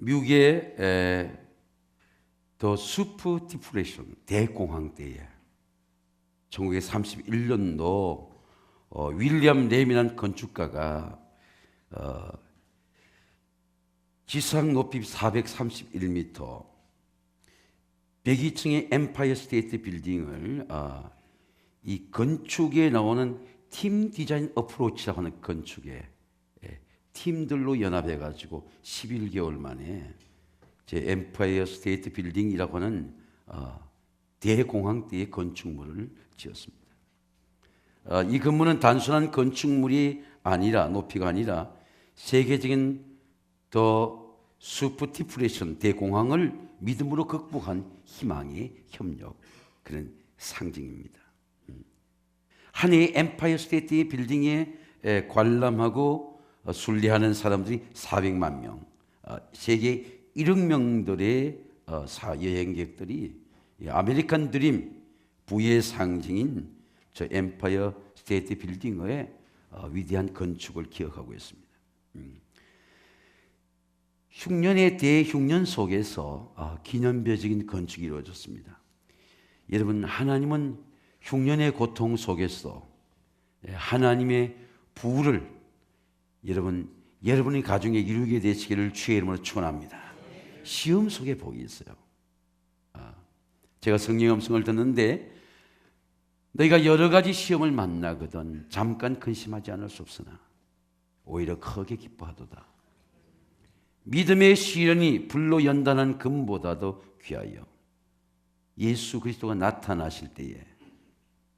미국의 더 슈퍼 디프레션 대공황 때에 1931년도 윌리엄 램이라는 건축가가 지상 높이 431m 102층의 엠파이어 스테이트 빌딩을 이 건축에 나오는 팀 디자인 어프로치라고 하는 건축에 팀들로 연합해 가지고 11개월 만에 제 엠파이어 스테이트 빌딩이라고 하는 대공황 때의 건축물을 지었습니다. 이 건물은 단순한 건축물이 아니라 높이가 아니라 세계적인 더 슈퍼 디프레션 대공황을 믿음으로 극복한 희망의 협력, 그런 상징입니다. 한 해의 엠파이어 스테이트 빌딩에 관람하고 순례하는 사람들이 400만 명, 세계 1억 명들의 여행객들이 아메리칸 드림 부의 상징인 저 엠파이어 스테이트 빌딩의 위대한 건축을 기억하고 있습니다. 흉년의 대흉년 속에서 기념비적인 건축이 이루어졌습니다. 여러분, 하나님은 흉년의 고통 속에서 하나님의 부를 여러분의 가정에 이루게 되시기를 주의 이름으로 축원합니다. 시험 속에 복이 있어요. 제가 성령의 음성을 듣는데 너희가 여러 가지 시험을 만나거든 잠깐 근심하지 않을 수 없으나 오히려 크게 기뻐하도다. 믿음의 시련이 불로 연단한 금보다도 귀하여 예수 그리스도가 나타나실 때에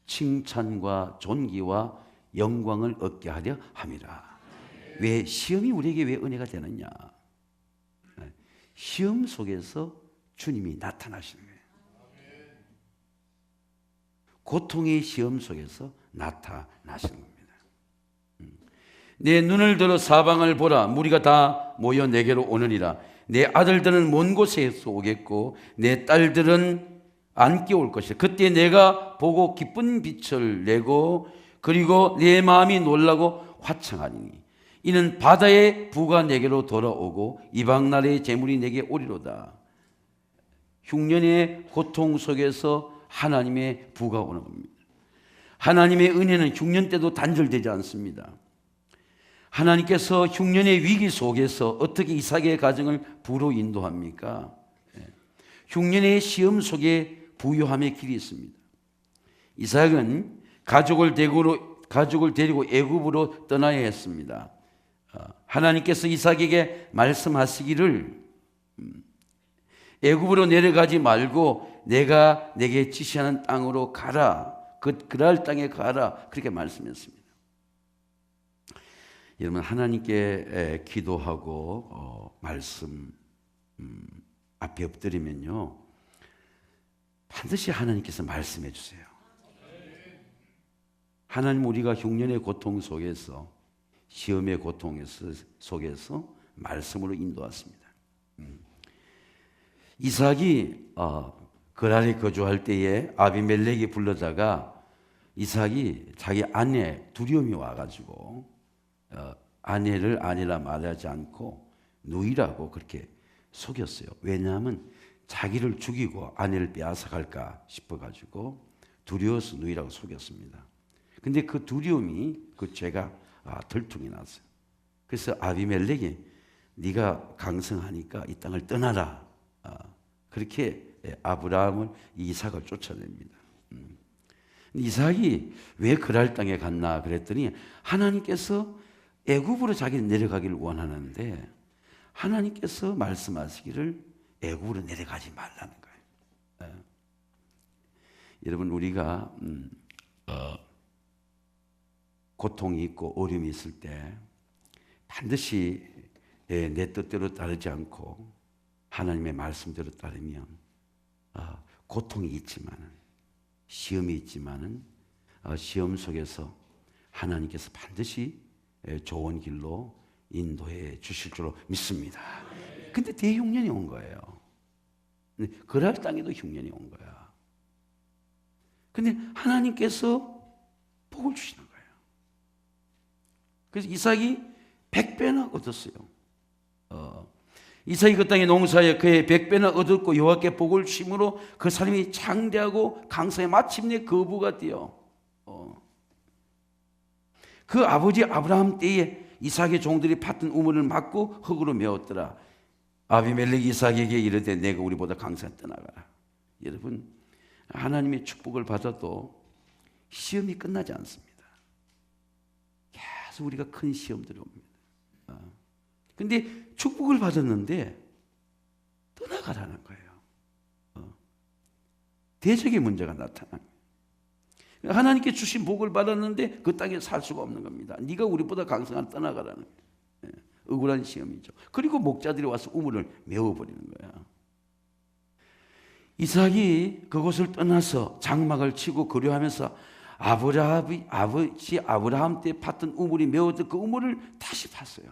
칭찬과 존귀와 영광을 얻게 하려 함이라. 왜 시험이 우리에게 왜 은혜가 되느냐? 시험 속에서 주님이 나타나시는 거예요. 고통의 시험 속에서 나타나시는 겁니다. 내 눈을 들어 사방을 보라. 무리가 다 모여 내게로 오느니라. 내 아들들은 먼 곳에서 오겠고 내 딸들은 안게 올 것이다. 그때 내가 보고 기쁜 빛을 내고 그리고 내 마음이 놀라고 화창하리니 이는 바다의 부가 내게로 돌아오고 이방 나라의 재물이 내게 오리로다. 흉년의 고통 속에서 하나님의 부가 오는 겁니다. 하나님의 은혜는 흉년 때도 단절되지 않습니다. 하나님께서 흉년의 위기 속에서 어떻게 이삭의 가정을 부로 인도합니까? 흉년의 시험 속에 부요함의 길이 있습니다. 이삭은 가족을 데리고 애굽으로 떠나야 했습니다. 하나님께서 이삭에게 말씀하시기를 애굽으로 내려가지 말고 내가 내게 지시하는 땅으로 가라. 그랄 땅에 가라. 그렇게 말씀했습니다. 여러분, 하나님께 기도하고 말씀 앞에 엎드리면요 반드시 하나님께서 말씀해 주세요. 하나님, 우리가 흉년의 고통 속에서 시험의 고통 속에서 말씀으로 인도했습니다. 이삭이 그랄에 거주할 때에 아비멜렉이 불러다가 이삭이 자기 아내 두려움이 와가지고 아내를 아내라 말하지 않고 누이라고 그렇게 속였어요. 왜냐하면 자기를 죽이고 아내를 빼앗아갈까 싶어가지고 두려워서 누이라고 속였습니다. 근데 그 두려움이 그 죄가 들통이 났어요. 그래서 아비멜렉이 네가 강성하니까 이 땅을 떠나라. 그렇게 아브라함을 이삭을 쫓아냅니다. 이삭이 왜 그랄 땅에 갔나 그랬더니 하나님께서 애굽으로 자기는 내려가기를 원하는데 하나님께서 말씀하시기를 애굽으로 내려가지 말라는 거예요. 여러분, 우리가 고통이 있고 어려움이 있을 때 반드시 내 뜻대로 따르지 않고 하나님의 말씀대로 따르면 고통이 있지만 시험이 있지만은 시험 속에서 하나님께서 반드시 좋은 길로 인도해 주실 줄로 믿습니다. 근데 대흉년이 온 거예요. 그랄 땅에도 흉년이 온 거야. 근데 하나님께서 복을 주시는 거예요. 그래서 이삭이 100배나 얻었어요. 이삭이 그 땅에 농사에 그의 100배나 얻었고 여호와께 복을 주심으로 그 사람이 장대하고 강성해 마침내 거부가 되어 그 아버지 아브라함 때에 이삭의 종들이 팠던 우물을 막고 흙으로 메웠더라. 아비멜렉이 이삭에게 이르되 내가 우리보다 강성해 떠나가라. 여러분, 하나님의 축복을 받아도 시험이 끝나지 않습니다. 계속 우리가 큰 시험들이 옵니다. 근데 축복을 받았는데 떠나가라는 거예요. 대적의 문제가 나타납니다. 하나님께 주신 복을 받았는데 그 땅에 살 수가 없는 겁니다. 네가 우리보다 강성한 떠나가라는 거예요. 억울한 시험이죠. 그리고 목자들이 와서 우물을 메워버리는 거야. 이삭이 그곳을 떠나서 장막을 치고 거류하면서 아버지 아브라함 때 팠던 우물이 메워졌던 그 우물을 다시 팠어요.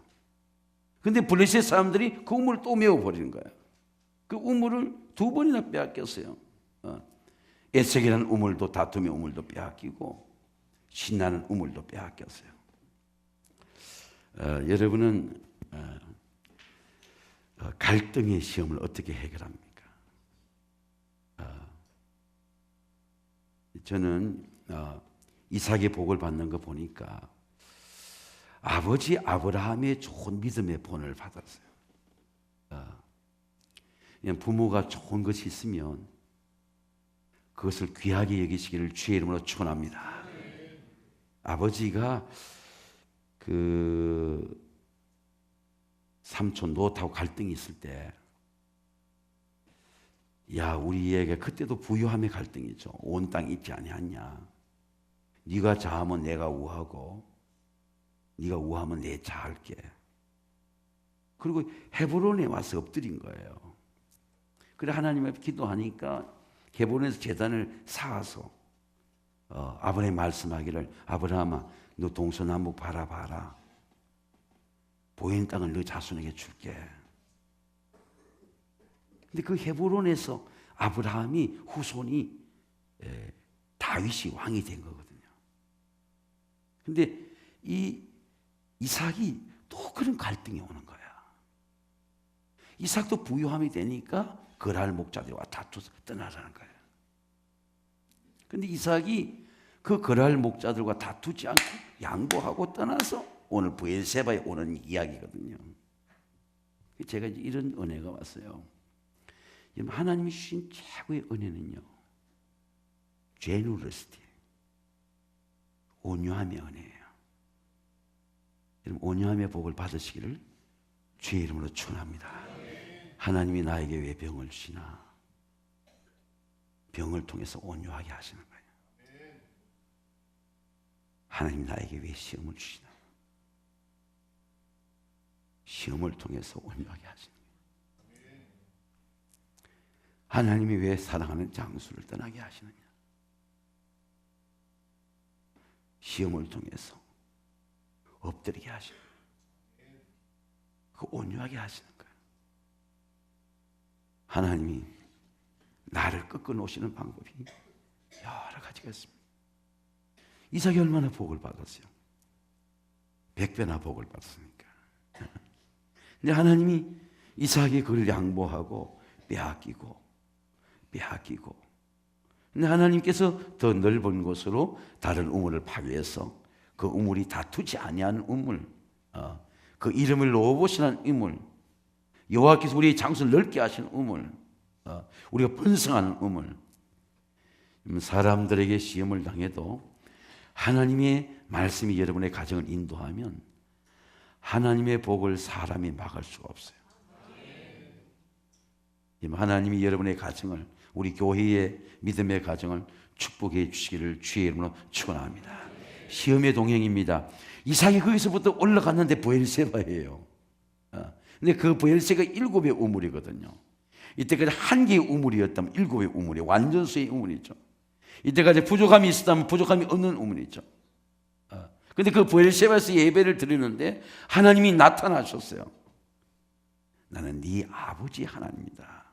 근데 블레셋 사람들이 그 우물을 또 메워버리는 거예요. 그 우물을 2번이나 빼앗겼어요. 에색이라는 우물도, 다툼의 우물도 빼앗기고 신나는 우물도 빼앗겼어요. 여러분은 갈등의 시험을 어떻게 해결합니까? 저는 이삭의 복을 받는 거 보니까 아버지 아브라함의 좋은 믿음의 본을 받았어요. 부모가 좋은 것이 있으면 그것을 귀하게 여기시기를 주의 이름으로 축원합니다. 아버지가 그 삼촌 노하고 갈등이 있을 때, 야 우리에게 그때도 부유함의 갈등이죠. 온 땅 있지 아니하냐. 네가 자하면 내가 우하고 네가 우하면 내 자할게. 그리고 헤브론에 와서 엎드린 거예요. 그래 하나님 앞에 기도하니까 헤브론에서 제단을 쌓아서 아브라함이 말씀하기를 아브라함아 너 동서남북 바라봐라. 보이는 땅을 너 자손에게 줄게. 근데 그 헤브론에서 아브라함이 후손이 다윗이 왕이 된 거거든요. 근데 이 이삭이 또 그런 갈등이 오는 거야. 이삭도 부유함이 되니까 거랄 목자들과 다투서 떠나라는 거예요. 근데 이삭이 그 거랄 목자들과 다투지 않고 양보하고 떠나서 오늘 브엘세바에 오는 이야기거든요. 제가 이제 이런 은혜가 왔어요. 하나님이 주신 최고의 은혜는요, 제누러시티, 온유함의 은혜예요. 여러분 온유함의 복을 받으시기를 주의 이름으로 축원합니다. 하나님이 나에게 왜 병을 주시나? 병을 통해서 온유하게 하시는 거예요. 하나님 나에게 왜 시험을 주시나? 시험을 통해서 온유하게 하시는 거예요. 하나님이 왜 사랑하는 장수를 떠나게 하시느냐? 시험을 통해서 엎드리게 하시는 거예요. 그 온유하게 하시는 거예요. 하나님이 나를 꺾어 놓으시는 방법이 여러 가지가 있습니다. 이삭이 얼마나 복을 받았어요? 100배나 복을 받았으니까. 근데 하나님이 이삭이 그걸 양보하고 빼앗기고 근데 하나님께서 더 넓은 곳으로 다른 우물을 파괴해서 그 우물이 다투지 아니하는 우물, 그 이름을 놓아보시는 우물, 여호와께서 우리의 장소를 넓게 하시는 우물, 우리가 번성하는 우물. 사람들에게 시험을 당해도 하나님의 말씀이 여러분의 가정을 인도하면 하나님의 복을 사람이 막을 수가 없어요. 하나님이 여러분의 가정을, 우리 교회의 믿음의 가정을 축복해 주시기를 주의 이름으로 축원합니다. 시험의 동행입니다. 이삭이 거기서부터 올라갔는데 브엘세바예요. 근데 그 브엘세가 7의 우물이거든요. 이때까지 한 개의 우물이었다면 7의 우물이 완전수의 우물이죠. 이때까지 부족함이 있었다면 부족함이 없는 우물이죠. 근데 그 브엘세바에서 예배를 드리는데 하나님이 나타나셨어요. 나는 네 아버지 하나님이다.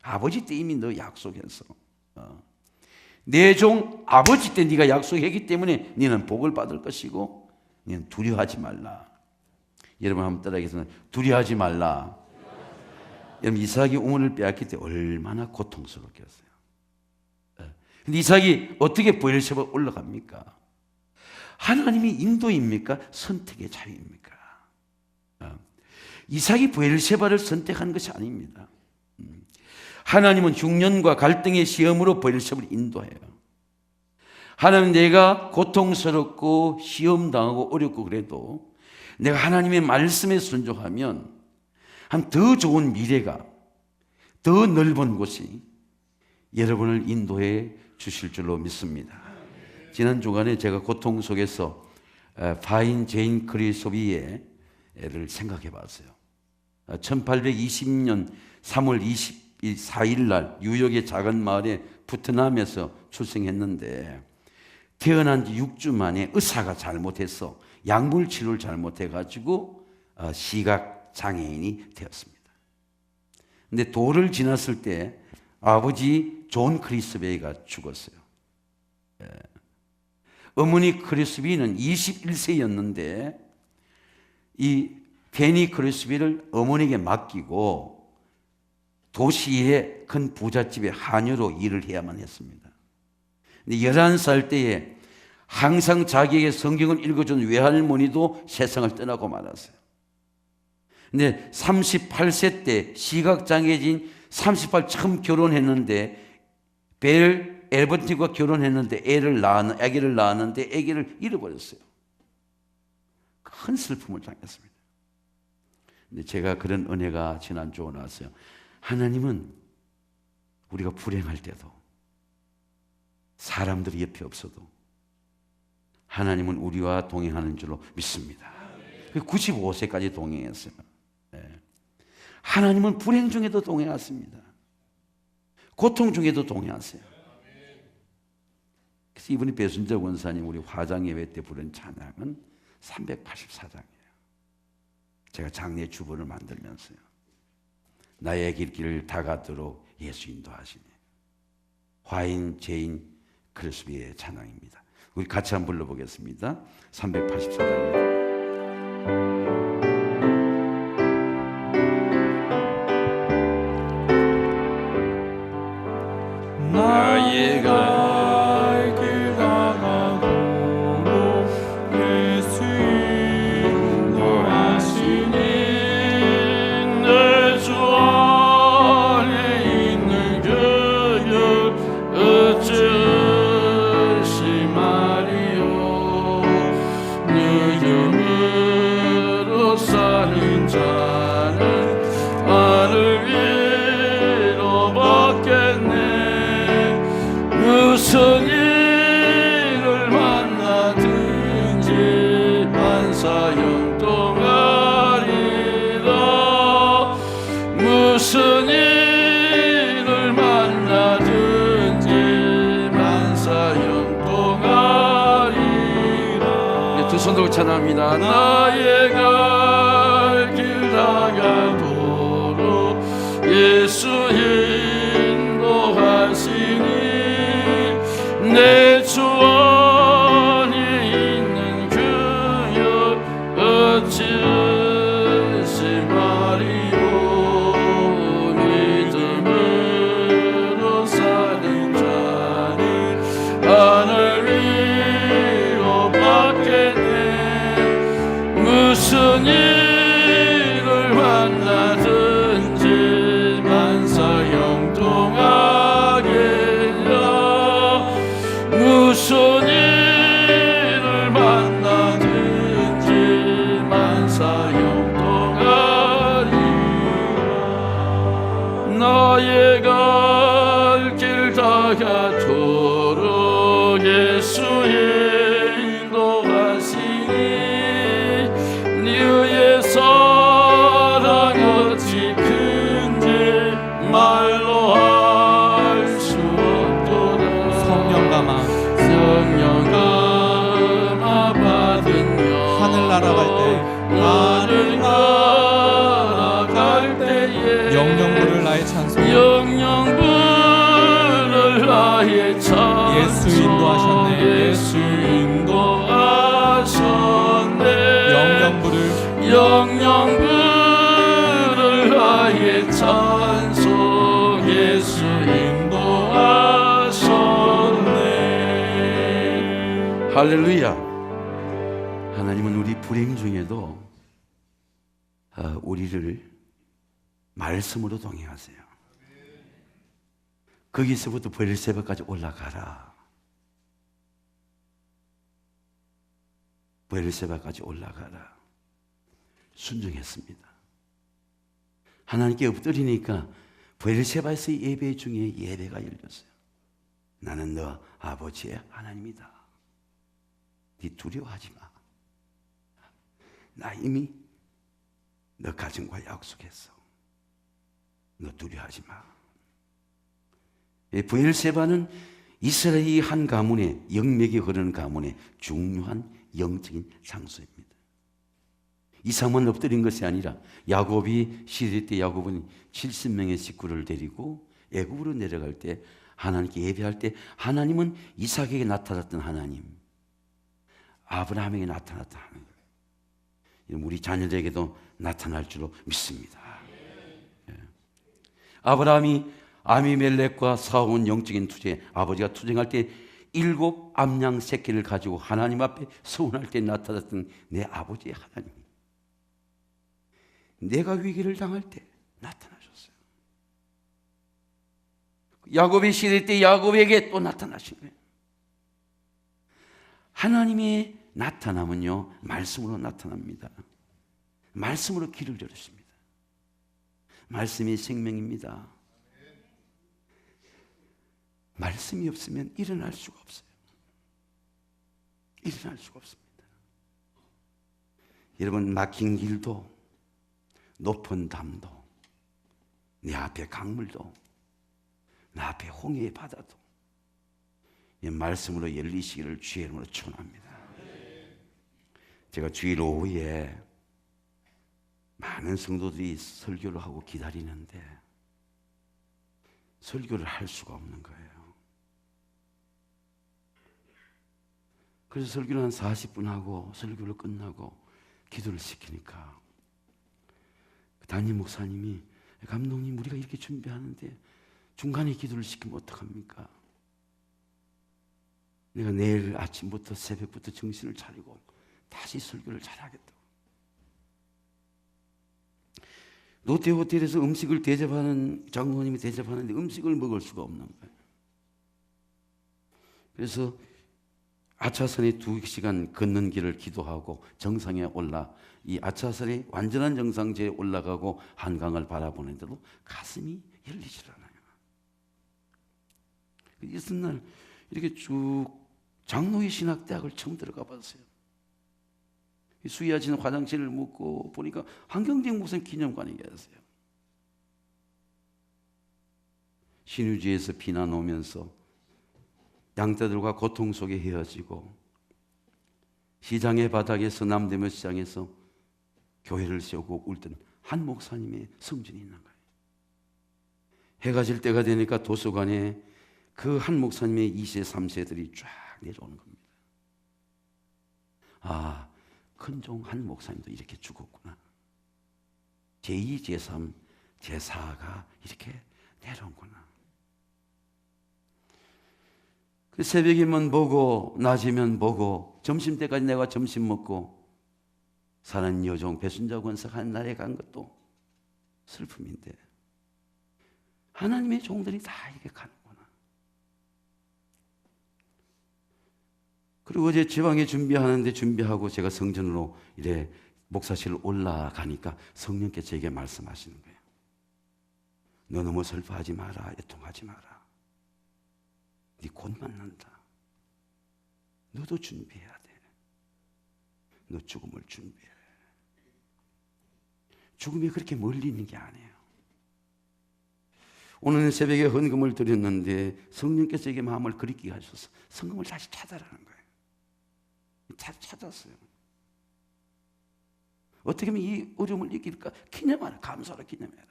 아버지 때 이미 너 약속했어. 내 종 아버지 때 네가 약속했기 때문에 너는 복을 받을 것이고 너는 두려워하지 말라. 여러분 한번 따라하겠습니다. 두려워하지 말라. 여러분, 이삭이 우물을 빼앗길 때 얼마나 고통스럽겠어요. 근데 이삭이 어떻게 브엘셰바 올라갑니까? 하나님이 인도입니까? 선택의 자유입니까? 이삭이 브엘셰바를 선택한 것이 아닙니다. 하나님은 흉년과 갈등의 시험으로 브엘셰바를 인도해요. 하나님, 내가 고통스럽고 시험당하고 어렵고 그래도 내가 하나님의 말씀에 순종하면 한 더 좋은 미래가, 더 넓은 곳이 여러분을 인도해 주실 줄로 믿습니다. 지난 주간에 제가 고통 속에서 파인 제인 크리소비의 애를 생각해 봤어요. 1820년 3월 24일 날 뉴욕의 작은 마을에 푸트남에서 출생했는데 태어난 지 6주 만에 의사가 잘못해서 약물 치료를 잘못해가지고 시각 장애인이 되었습니다. 근데 도를 지났을 때 아버지 존 크리스베이가 죽었어요. 어머니 크리스비는 21세였는데 이 페니 크리스비를 어머니에게 맡기고 도시의 큰 부잣집의 하녀로 일을 해야만 했습니다. 근데 11살 때에 항상 자기에게 성경을 읽어준 외할머니도 세상을 떠나고 말았어요. 근데 38세 때 시각장애진 38 처음 결혼했는데 벨 엘버티과 결혼했는데 아기를 낳았는데 아기를 잃어버렸어요. 큰 슬픔을 당했습니다. 근데 제가 그런 은혜가 지난주에 나왔어요. 하나님은 우리가 불행할 때도 사람들이 옆에 없어도 하나님은 우리와 동행하는 줄로 믿습니다. 95세까지 동행했어요. 하나님은 불행 중에도 동행하십니다. 고통 중에도 동행하세요. 그래서 이분이 배순재 원사님 우리 화장예배 때 부른 찬양은 384장이에요. 제가 장례 주보를 만들면서요. 나의 길길을 다가도록 예수 인도하시니. 화인 제인 크리스비의 찬양입니다. 우리 같이 한번 불러보겠습니다. 384장입니다. 나의 갈 길 다가도록 예수 인도하시니 내 주 안에 있는 그를 어찌 의심하리요. 믿음으로 사는 자는 하늘 위로 받겠네. 무슨 일을 만나든지 만사형통하리라. 무슨 일을 만나든지 만사형통하리라. 두 손 들고 찬양합니다. 나의 갈 길 다가도록 예수 인도하시니 내 주 안에 있는 그여 어찌 의심하리요. 믿음으로 사는 자는 하늘 위로 받겠네. 무슨 일을 만나든지 만사형통하겠냐. 무슨 일을 만나든지 만사형통하리라. 나의 갈 길 다가도록 예수 인도하시니 너의 사랑 어찌 큰지 말로 할 수 없도다. 성령 감화 받으며 하늘나라 갈 때 하늘나라 갈 때에 영영 부를 나의 찬송 영영 부를 나의 찬송. 예수 인도하셨네. 예수 인도하셨네. 영영 부를 영영 부를 나의 찬송. 할렐루야. 하나님은 우리 불행 중에도 우리를 말씀으로 동행하세요. 거기서부터 브엘세바까지 올라가라. 브엘세바까지 올라가라. 순종했습니다. 하나님께 엎드리니까 브엘세바에서 예배 중에 예배가 열렸어요. 나는 너 아버지의 하나님이다. 네 두려워하지 마. 나 이미 너 가정과 약속했어. 너 두려워하지 마. 브엘세바는 이스라엘의 한 가문에, 영맥이 흐르는 가문에 중요한 영적인 장소입니다. 이사만 엎드린 것이 아니라 야곱이 시대 때 야곱은 70명의 식구를 데리고 애굽으로 내려갈 때 하나님께 예배할 때 하나님은 이삭에게 나타났던 하나님, 아브라함에게 나타났던 하나님, 우리 자녀들에게도 나타날 줄로 믿습니다. 아브라함이 아비멜렉과 싸운 영적인 투쟁, 아버지가 투쟁할 때 7 암양 새끼를 가지고 하나님 앞에 서운할 때 나타났던 내 아버지의 하나님, 내가 위기를 당할 때 나타나셨어요. 야곱의 시대 때 야곱에게 또 나타나신 거예요. 하나님의 나타남은요, 말씀으로 나타납니다. 말씀으로 길을 열으십니다. 말씀이 생명입니다. 말씀이 없으면 일어날 수가 없어요. 일어날 수가 없습니다. 여러분, 막힌 길도, 높은 담도, 내 앞에 강물도, 내 앞에 홍해의 바다도 이 말씀으로 열리시기를 주의 이름으로 축원합니다. 제가 주일 오후에 많은 성도들이 설교를 하고 기다리는데 설교를 할 수가 없는 거예요. 그래서 설교를 한 40분 하고 설교를 끝나고 기도를 시키니까 담임 목사님이, 감독님, 우리가 이렇게 준비하는데 중간에 기도를 시키면 어떡합니까? 내가 내일 아침부터 새벽부터 정신을 차리고 다시 설교를 잘하겠다고. 롯데호텔에서 음식을 대접하는 장로님이 대접하는데 음식을 먹을 수가 없는 거예요. 그래서 아차산에 2시간 걷는 길을 기도하고 정상에 올라 이 아차산의 완전한 정상지에 올라가고 한강을 바라보는데도 가슴이 열리질 않아요. 이튿날 이렇게 쭉 장로의 신학대학을 처음 들어가 봤어요. 수의하시는 화장실을 묻고 보니까 한경직 목사님 기념관이 계세요. 신유지에서 피난 오면서 양떼들과 고통 속에 헤어지고 시장의 바닥에서 남대문 시장에서 교회를 세우고 울던 한 목사님의 성전이 있는 거예요. 해가 질 때가 되니까 도서관에 그 한 목사님의 2세, 3세들이 쫙 내려오는 겁니다. 아, 큰종 한 목사님도 이렇게 죽었구나. 제2, 제3, 제4가 이렇게 내려오구나. 그 새벽이면 보고 낮이면 보고 점심때까지 내가 점심 먹고 사는 여종 배순자 권사가 한 날에 간 것도 슬픔인데 하나님의 종들이 다 이렇게 가는구나. 그리고 어제 지방에 준비하고 제가 성전으로 이래 목사실 올라가니까 성령께 제게 말씀하시는 거예요. 너 너무 슬퍼하지 마라, 애통하지 마라. 네 곧 만난다. 너도 준비해야 돼. 너 죽음을 준비해. 죽음이 그렇게 멀리 있는 게 아니에요. 오늘 새벽에 헌금을 드렸는데 성령께서 에게 마음을 그립게 하셔서 성금을 다시 찾아라는 거예요. 찾았어요. 어떻게 하면 이 어려움을 이길까? 기념하라. 감사로 기념해라.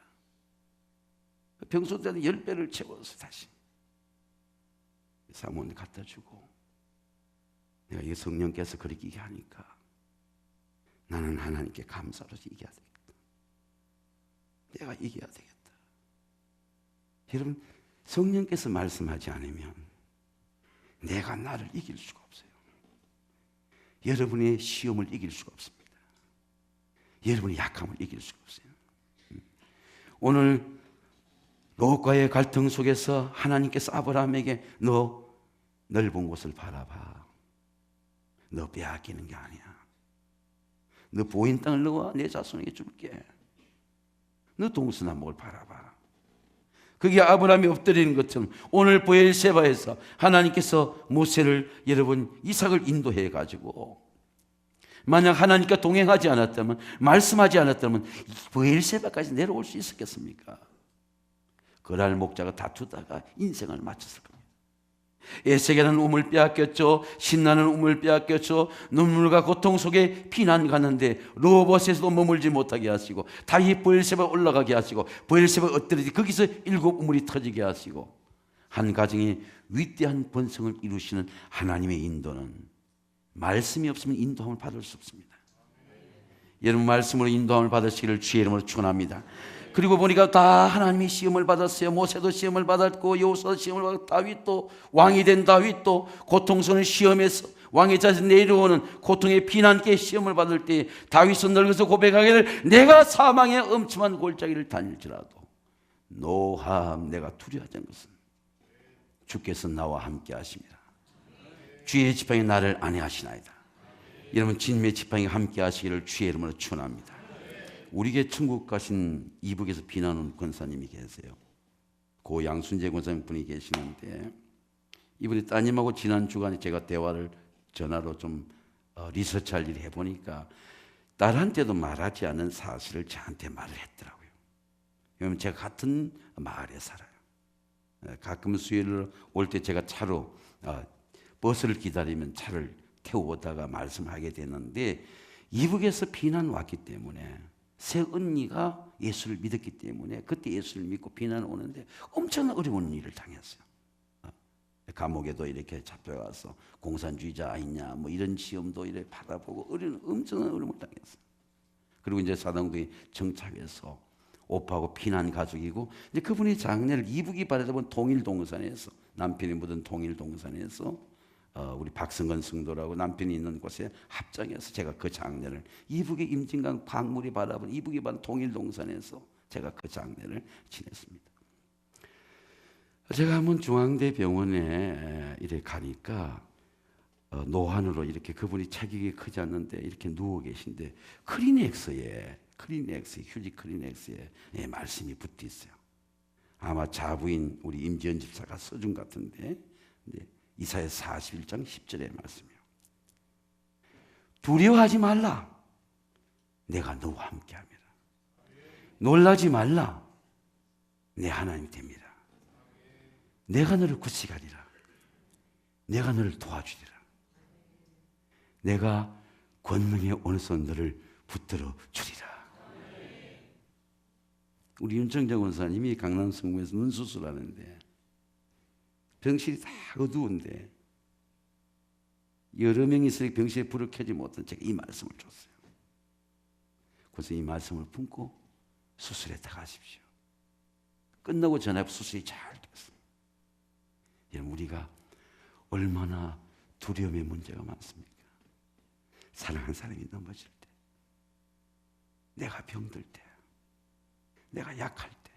평소 때는 10배를 채워서 다시 사모님 갖다 주고, 내가 이 성령께서 그리게 하니까 나는 하나님께 감사로 이겨야 되겠다. 내가 이겨야 되겠다. 여러분, 성령께서 말씀하지 않으면 내가 나를 이길 수가 없어요. 여러분의 시험을 이길 수가 없습니다. 여러분의 약함을 이길 수가 없어요. 오늘 롯과의 갈등 속에서 하나님께서 아브라함에게 너 넓은 곳을 바라봐. 너 빼앗기는 게 아니야. 너 보인 땅을 너와 내 자손에게 줄게. 너 동서남북을 바라봐. 그게 아브라함이 엎드리는 것처럼 오늘 브엘세바에서 하나님께서 모세를 여러분 이삭을 인도해 가지고 만약 하나님과 동행하지 않았다면 말씀하지 않았다면 브엘세바까지 내려올 수 있었겠습니까? 그날 목자가 다투다가 인생을 마쳤을 겁니다. 에세게는 우물 빼앗겼죠. 신나는 우물 빼앗겼죠. 눈물과 고통 속에 피난 가는데 로봇에서도 머물지 못하게 하시고 다시 브엘세바 올라가게 하시고 브엘세바 엎드리지 거기서 7 우물이 터지게 하시고 한 가정의 위대한 번성을 이루시는 하나님의 인도는 말씀이 없으면 인도함을 받을 수 없습니다. 여러분 말씀으로 인도함을 받으시기를 주의 이름으로 축원합니다. 그리고 보니까 다 하나님이 시험을 받았어요. 모세도 시험을 받았고 여호수아도 시험을 받았고 다윗도 왕이 된 다윗도 고통스러운 시험에서 왕의 자리에서 내려오는 고통의 비난께 시험을 받을 때 다윗은 늙어서 고백하기를 내가 사망의 엄침한 골짜기를 다닐지라도 노함 내가 두려워하지 않은 것은 주께서 나와 함께 하십니다. 주의 지팡이 나를 안위하시나이다. 여러분 진미의 지팡이 함께 하시기를 주의 이름으로 축원합니다. 우리에게 천국 가신 이북에서 비난 온 권사님이 계세요. 고 양순재 권사님 분이 계시는데 이분이 따님하고 지난 주간에 제가 대화를 전화로 좀 리서치할 일을 해보니까 딸한테도 말하지 않은 사실을 저한테 말을 했더라고요. 왜냐하면 제가 같은 마을에 살아요. 가끔 수요일 올 때 제가 차로 버스를 기다리면 차를 태우다가 말씀하게 되는데 이북에서 비난 왔기 때문에 새 언니가 예수를 믿었기 때문에 그때 예수를 믿고 비난 오는데 엄청난 어려운 일을 당했어요. 감옥에도 이렇게 잡혀가서 공산주의자 아니냐 뭐 이런 시험도 이렇게 받아보고 엄청난 어려움을 당했어요. 그리고 이제 사당도에 정착해서 오빠하고 피난 가족이고 이제 그분의 장례를 이북이 바라다 통일동산에서 남편이 묻은 통일동산에서 우리 박성건 성도라고 남편이 있는 곳에 합장해서 제가 그 장례를 이북의 임진강 광물이 바라본 이북이 바라본 통일동산에서 제가 그 장례를 지냈습니다. 제가 한번 중앙대병원에 이렇게 가니까 노안으로 이렇게 그분이 체격이 크지 않는데 이렇게 누워 계신데 크리넥스에 휴지 크리넥스에 말씀이 붙어 있어요. 아마 자부인 우리 임지연 집사가 써준 것 같은데 이사야 41장 10절의 말씀이에요. 두려워하지 말라. 내가 너와 함께합니다. 놀라지 말라. 내 하나님이 됩니다. 내가 너를 구치하리라. 내가 너를 도와주리라. 내가 권능의 오른손 너를 붙들어 주리라. 우리 윤정자 권사님이 강남 성모에서 눈 수술하는데 병실이 다 어두운데 여러 명이 있으니 병실에 불을 켜지 못한 제가 이 말씀을 줬어요. 그래서 이 말씀을 품고 수술에 들어가십시오. 끝나고 전화 수술이 잘 됐어요. 여러분 우리가 얼마나 두려움의 문제가 많습니까? 사랑하는 사람이 넘어질 때, 내가 병들 때, 내가 약할 때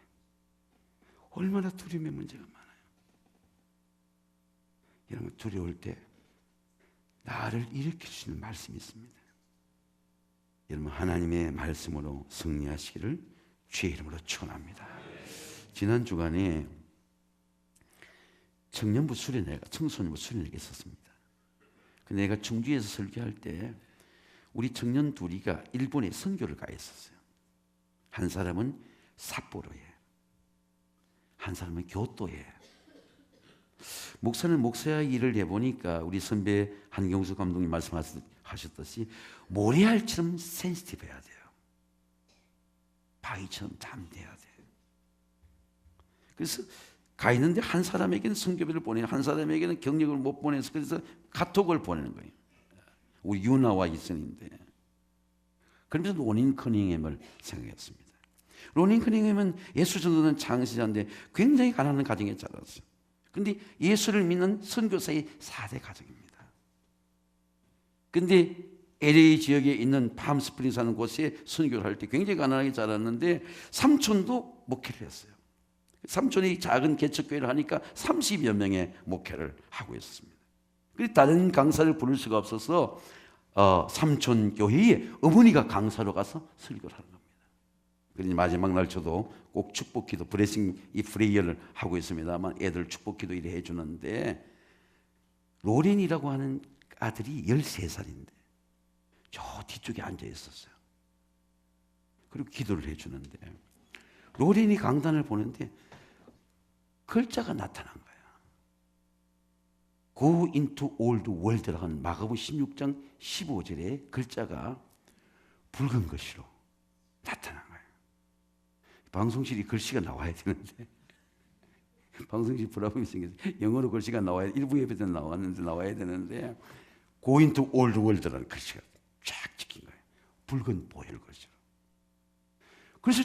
얼마나 두려움의 문제가 많아요. 여러분 두려울 때 나를 일으켜주시는 말씀이 있습니다. 여러분 하나님의 말씀으로 승리하시기를 주의 이름으로 축원합니다. 지난 주간에 청년부 수련회가 청소년부 수련회가 있었습니다. 근데 내가 충주에서 설교할 때 우리 청년 둘이가 일본에 선교를 가 있었어요. 한 사람은 삿포로에, 한 사람은 교토에. 목사는 목사의 일을 해보니까 우리 선배 한경수 감독님 말씀하셨듯이 모래알처럼 센시티브해야 돼요. 바위처럼 잠대야 돼요. 그래서 가 있는데 한 사람에게는 선교비를 보내요. 한 사람에게는 경력을 못 보내서 그래서 카톡을 보내는 거예요. 우리 유나와 이선인데. 그러면서 로닌 커닝햄을 생각했습니다. 로닌 커닝햄은 예수 전도는 장시자인데 굉장히 가난한 가정에 자랐어요. 그런데 예수를 믿는 선교사의 4대 가정입니다. 근데 LA 지역에 있는 팜스프링스 하는 곳에 선교를 할 때 굉장히 가난하게 자랐는데 삼촌도 목회를 했어요. 삼촌이 작은 개척교회를 하니까 30여 명의 목회를 하고 있었습니다. 그래서 다른 강사를 부를 수가 없어서 삼촌 교회에 어머니가 강사로 가서 설교를 하는 겁니다. 그러니 마지막 날 저도 꼭 축복기도 브레싱 이 프레이어를 하고 있습니다만 애들 축복기도 이래 해주는데 로렌이라고 하는 아들이 13살인데 저 뒤쪽에 앉아 있었어요. 그리고 기도를 해주는데 로렌이 강단을 보는데 글자가 나타난 거야. Go into old world라고 하는 마가복음 16장 15절에 글자가 붉은 글씨로 나타난 거예요. 방송실이 글씨가 나와야 되는데 방송실 브라움이 생겨서 영어로 글씨가 나와야 일부 예배 때 나와야 되는데 Go into old world라는 글씨가 쫙 찍힌 거예요. 붉은 보혈 글씨로. 그래서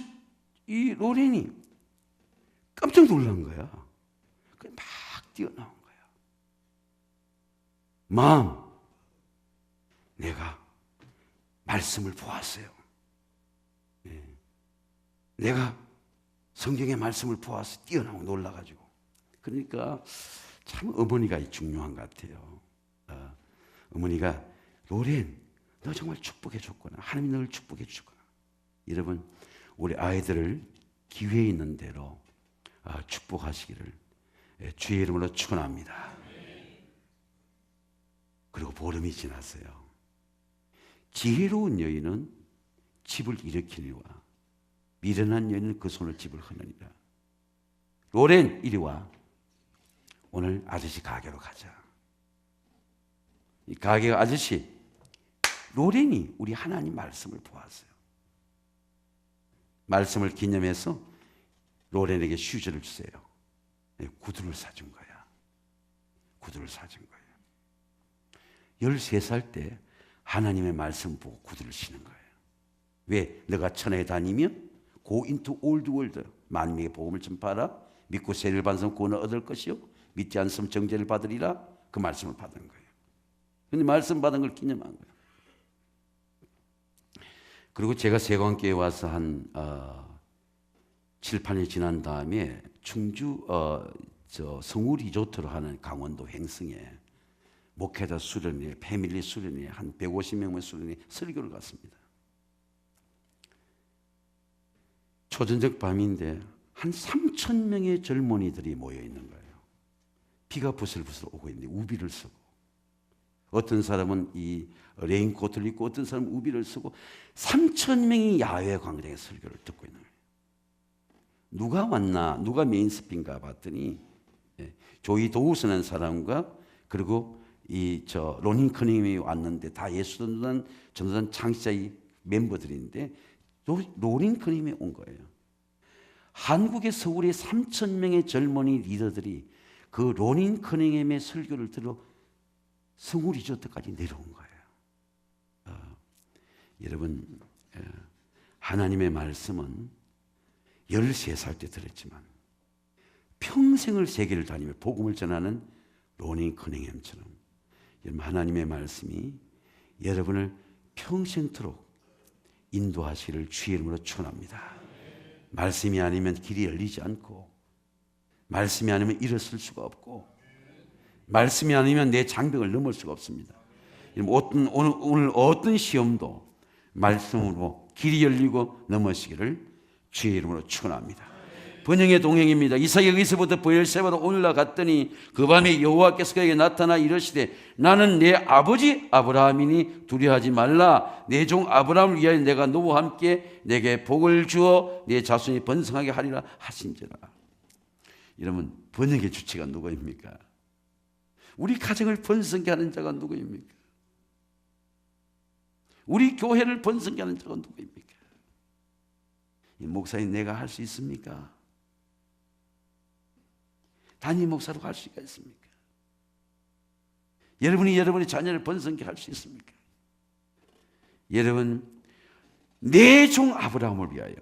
이 로렌이 깜짝 놀란 거야. 막 뛰어나온 거야. 맘, 내가 말씀을 보았어요. 내가 성경의 말씀을 보아서 뛰어나고 놀라가지고. 그러니까 참 어머니가 중요한 것 같아요. 어머니가 로렌, 너 정말 축복해 줬구나. 하나님이 너를 축복해 주구나. 여러분, 우리 아이들을 기회 있는 대로 축복하시기를 주의 이름으로 축원합니다. 그리고 보름이 지났어요. 지혜로운 여인은 집을 일으키니와 미련한 여인은 그 손을 집을 흐느니라. 로렌 이리 와. 오늘 아저씨 가게로 가자. 이 가게 아저씨 로렌이 우리 하나님 말씀을 보았어요. 말씀을 기념해서 로렌에게 슈즈를 주세요. 구두를 사준 거야. 구두를 사준 거예요. 13살 때 하나님의 말씀 보고 구두를 신은 거예요. 왜? 너가 천하에 다니면 Go into old world. 만민에게 복음을 전파하라. 믿고 세례를 받은 사람 구원을 얻을 것이요 믿지 않으면 정죄를 받으리라. 그 말씀을 받은 거예요. 근데 말씀 받은 걸 기념한 거예요. 그리고 제가 세광교회에 와서 한 7, 8년 지난 다음에 충주 성우 리조트로 하는 강원도 횡성에 목회자 수련회, 패밀리 수련회 한 150명의 수련회 설교를 갔습니다. 초저녁 밤인데 한 3,000명의 젊은이들이 모여 있는 거예요. 비가 부슬부슬 오고 있는데 우비를 쓰고 어떤 사람은 이 레인코트를 입고 어떤 사람은 우비를 쓰고 3,000명이 야외 광장에 설교를 듣고 있는 거예요. 누가 왔나? 누가 메인스피인가 봤더니 조이 도우스라는 사람과 그리고 로닌 커닝이 왔는데 다 예수전도단 전도단 창시자의 멤버들인데 로닌 커닝이 온 거예요. 한국의 서울에 3,000명의 젊은이 리더들이 그 로닌 커닝햄의 설교를 들어 성우 리조트까지 내려온 거예요. 여러분, 하나님의 말씀은 13살 때 들었지만 평생을 세계를 다니며 복음을 전하는 로닌 커닝햄처럼 여러분 하나님의 말씀이 여러분을 평생토록 인도하시기를 주의 이름으로 축원합니다. 말씀이 아니면 길이 열리지 않고 말씀이 아니면 일어설 수가 없고 말씀이 아니면 내 장벽을 넘을 수가 없습니다. 오늘 어떤 시험도 말씀으로 길이 열리고 넘어지기를 주의 이름으로 축원합니다. 번영의 동행입니다. 이삭이 여기서부터 브엘세바로 올라갔더니 그 밤에 여호와께서 그에게 나타나 이르시되 나는 내 아버지 아브라함이니 두려워하지 말라. 내 종 아브라함을 위하여 내가 너와 함께 내게 복을 주어 내 자손이 번성하게 하리라 하신지라. 여러분 번영의 주체가 누구입니까? 우리 가정을 번성케 하는 자가 누구입니까? 우리 교회를 번성케 하는 자가 누구입니까? 이 목사님 내가 할 수 있습니까? 담임 목사로 할 수가 있습니까? 여러분이 여러분의 자녀를 번성케 할 수 있습니까? 여러분 내 종 아브라함을 위하여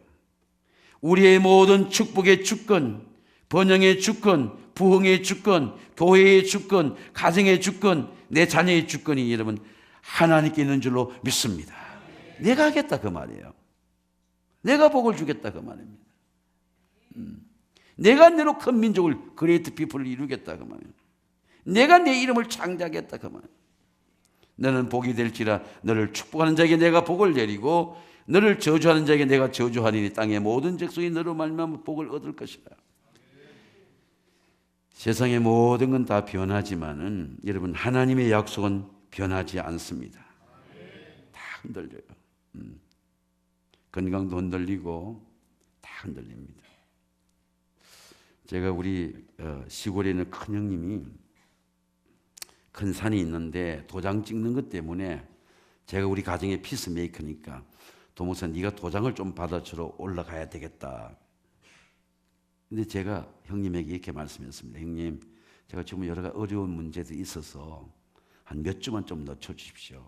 우리의 모든 축복의 주권, 번영의 주권, 부흥의 주권, 교회의 주권, 가정의 주권, 내 자녀의 주권이 여러분 하나님께 있는 줄로 믿습니다. 내가 하겠다 그 말이에요. 내가 복을 주겠다 그 말입니다. 내가 내로 큰 민족을 그레이트 피플을 이루겠다 그 말이에요. 내가 내 이름을 창대하겠다 그 말이에요. 너는 복이 될지라 너를 축복하는 자에게 내가 복을 내리고 너를 저주하는 자에게 내가 저주하리니 땅의 모든 족속이 너로 말미암아 복을 얻을 것이다. 세상의 모든 건 다 변하지만은 여러분 하나님의 약속은 변하지 않습니다. 다 흔들려요. 건강도 흔들리고 다 흔들립니다. 제가 우리 시골에 있는 큰 형님이 큰 산이 있는데 도장 찍는 것 때문에 제가 우리 가정의 피스메이커니까 도목사 네가 도장을 좀 받아주러 올라가야 되겠다. 근데 제가 형님에게 이렇게 말씀했습니다. 형님, 제가 지금 여러 가지 어려운 문제들이 있어서 한 몇 주만 좀 늦춰주십시오.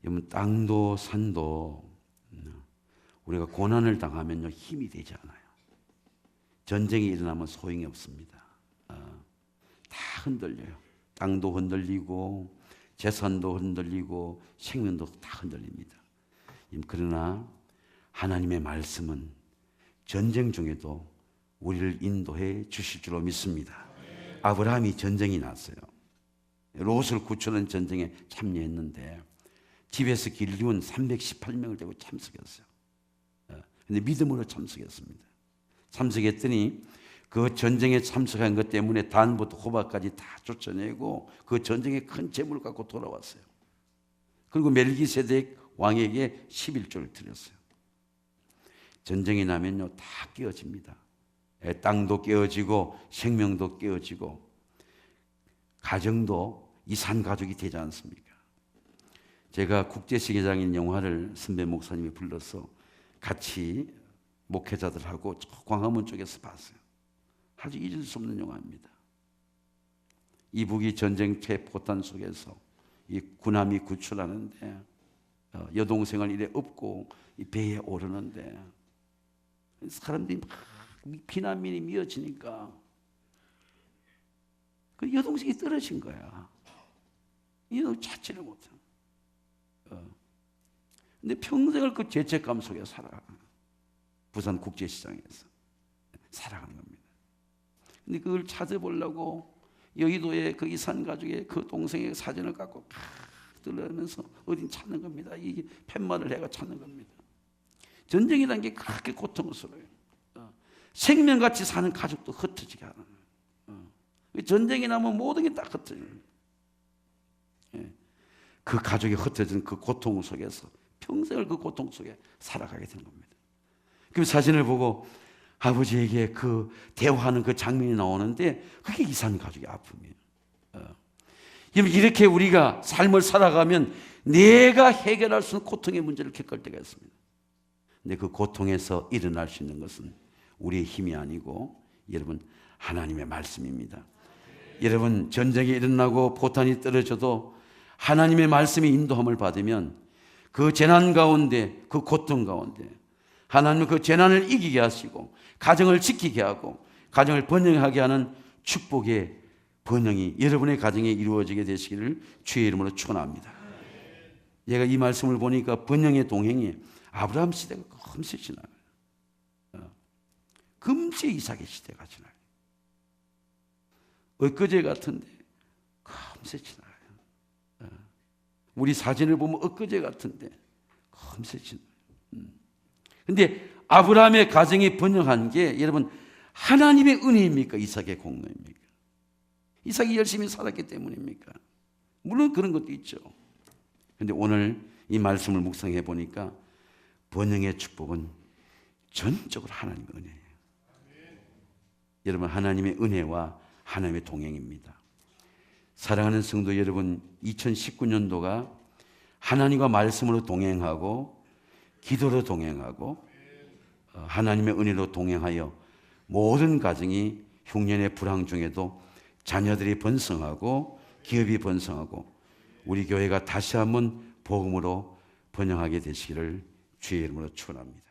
여러분 땅도 산도 우리가 고난을 당하면요 힘이 되지 않아요. 전쟁이 일어나면 소용이 없습니다. 다 흔들려요. 땅도 흔들리고 재산도 흔들리고 생명도 다 흔들립니다. 그러나 하나님의 말씀은 전쟁 중에도 우리를 인도해 주실 줄로 믿습니다. 아브라함이 전쟁이 났어요. 롯을 구출하는 전쟁에 참여했는데 집에서 길리온 318명을 데리고 참석했어요. 근데 믿음으로 참석했습니다. 참석했더니 그 전쟁에 참석한 것 때문에 단부터 호박까지 다 쫓아내고 그 전쟁에 큰 재물을 갖고 돌아왔어요. 그리고 멜기세덱 왕에게 11조를 드렸어요. 전쟁이 나면요 다 깨어집니다. 땅도 깨어지고 생명도 깨어지고 가정도 이산 가족이 되지 않습니까? 제가 국제시계장인 영화를 선배 목사님이 불러서 같이 목회자들하고 광화문 쪽에서 봤어요. 아주 잊을 수 없는 영화입니다. 이북이 전쟁터 포탄 속에서 이 군함이 구출하는데 여동생을 이래 업고 이 배에 오르는데 사람들이 막 피난민이 미어지니까 그 여동생이 떨어진 거야. 이 여동생 찾지를 못해. 근데 평생을 그 죄책감 속에 살아가는 거야. 부산 국제시장에서 살아가는 겁니다. 근데 그걸 찾아보려고 여의도의 그 이산 가족의 그 동생의 사진을 갖고 들으면서 어딘 찾는 겁니다. 이게 팻말을 해가 찾는 겁니다. 전쟁이라는 게 그렇게 고통스러워요. 생명같이 사는 가족도 흩어지게 하는 거예요. 전쟁이 나면 모든 게 다 흩어져요. 그 가족이 흩어진 그 고통 속에서 평생을 그 고통 속에 살아가게 되는 겁니다. 그 사진을 보고 아버지에게 그 대화하는 그 장면이 나오는데 그게 이산 가족의 아픔이에요. 이렇게 우리가 삶을 살아가면 내가 해결할 수 있는 고통의 문제를 겪을 때가 있습니다. 근데 그 고통에서 일어날 수 있는 것은 우리의 힘이 아니고 여러분 하나님의 말씀입니다. 여러분 전쟁이 일어나고 포탄이 떨어져도 하나님의 말씀이 인도함을 받으면 그 재난 가운데 그 고통 가운데 하나님은 그 재난을 이기게 하시고 가정을 지키게 하고 가정을 번영하게 하는 축복의 번영이 여러분의 가정에 이루어지게 되시기를 주의 이름으로 축원합니다. 제가 이 말씀을 보니까 번영의 동행이 아브라함 시대가 금세 지나요. 금세 이삭의 시대가 지나요. 엊그제 같은데 금세 지나요. 우리 사진을 보면 엊그제 같은데 금세 지나요. 근데 아브라함의 가정이 번영한 게 여러분 하나님의 은혜입니까? 이삭의 공로입니까? 이삭이 열심히 살았기 때문입니까? 물론 그런 것도 있죠. 그런데 오늘 이 말씀을 묵상해 보니까 번영의 축복은 전적으로 하나님의 은혜예요. 여러분 하나님의 은혜와 하나님의 동행입니다. 사랑하는 성도 여러분, 2019년도가 하나님과 말씀으로 동행하고 기도로 동행하고 하나님의 은혜로 동행하여 모든 가정이 흉년의 불황 중에도 자녀들이 번성하고 기업이 번성하고 우리 교회가 다시 한번 복음으로 번영하게 되시기를 주의 이름으로 축원합니다.